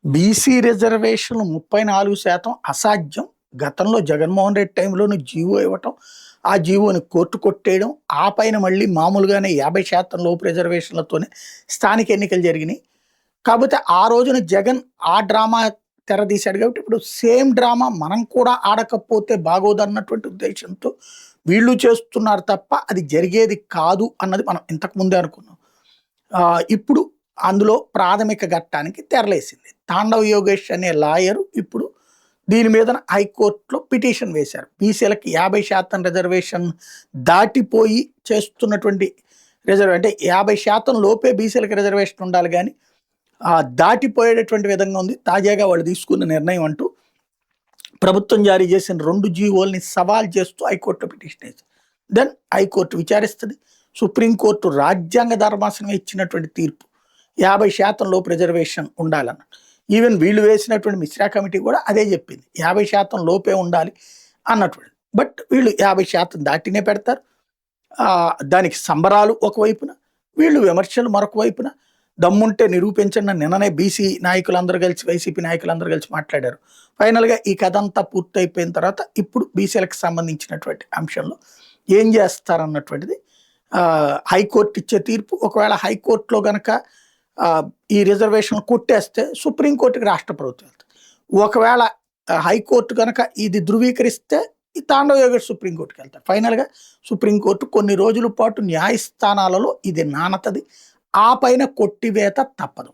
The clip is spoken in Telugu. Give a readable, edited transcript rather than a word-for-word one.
బీసీ రిజర్వేషన్లు 34% అసాధ్యం. గతంలో జగన్మోహన్ రెడ్డి టైంలోను జీవో ఇవ్వటం, ఆ జీవోని కోర్టు కొట్టేయడం, ఆ పైన మళ్ళీ మామూలుగానే 50% లోపు రిజర్వేషన్లతోనే స్థానిక ఎన్నికలు జరిగినాయి. కాకపోతే ఆ రోజున జగన్ ఆ డ్రామా తెరదీశాడు కాబట్టి ఇప్పుడు సేమ్ డ్రామా మనం కూడా ఆడకపోతే బాగోదన్నటువంటి ఉద్దేశంతో వీళ్ళు చేస్తున్నారు తప్ప అది జరిగేది కాదు అన్నది మనం ఇంతకు ముందే అనుకున్నాం. ఇప్పుడు అందులో ప్రాథమిక ఘట్టానికి తెరలేసింది. తాండవ యోగేష్ అనే లాయరు ఇప్పుడు దీని మీద హైకోర్టులో పిటిషన్ వేశారు. బీసీలకి 50% రిజర్వేషన్ దాటిపోయి చేస్తున్నటువంటి అంటే 50% లోపే బీసీలకి రిజర్వేషన్ ఉండాలి కానీ దాటిపోయేటటువంటి విధంగా ఉంది తాజాగా వాళ్ళు తీసుకున్న నిర్ణయం అంటూ. ప్రభుత్వం జారీ చేసిన 2 జీవోల్ని సవాల్ చేస్తూ హైకోర్టులో పిటిషన్ వేశారు. Then high court విచారిస్తుంది. సుప్రీంకోర్టు రాజ్యాంగ ధర్మాసనం ఇచ్చినటువంటి తీర్పు 50% లోపు రిజర్వేషన్ ఉండాలన్న. ఈవెన్ వీళ్ళు వేసినటువంటి మిశ్రా కమిటీ కూడా అదే చెప్పింది, 50% లోపే ఉండాలి అన్నటువంటి. బట్ వీళ్ళు 50% దాటినే పెడతారు. దానికి సంబరాలు ఒకవైపున, వీళ్ళు విమర్శలు మరొక వైపున. దమ్ముంటే నిరూపించండి నిన్ననే బీసీ నాయకులందరూ కలిసి, వైసీపీ నాయకులందరూ కలిసి మాట్లాడారు. ఫైనల్గా ఈ కథ అంతా పూర్తయిపోయిన తర్వాత ఇప్పుడు బీసీలకు సంబంధించినటువంటి అంశంలో ఏం చేస్తారన్నటువంటిది హైకోర్టు ఇచ్చే తీర్పు. ఒకవేళ హైకోర్టులో గనక ఈ రిజర్వేషన్ కొట్టేస్తే సుప్రీంకోర్టుకి రాష్ట్ర ప్రభుత్వం వెళ్తుంది. ఒకవేళ హైకోర్టు కనుక ఇది ధృవీకరిస్తే ఈ తాండవ యోగేష్ సుప్రీంకోర్టుకి వెళ్తారు. ఫైనల్గా సుప్రీంకోర్టు కొన్ని రోజుల పాటు న్యాయస్థానాలలో ఇది నానతది. ఆ పైన కొట్టివేత తప్పదు.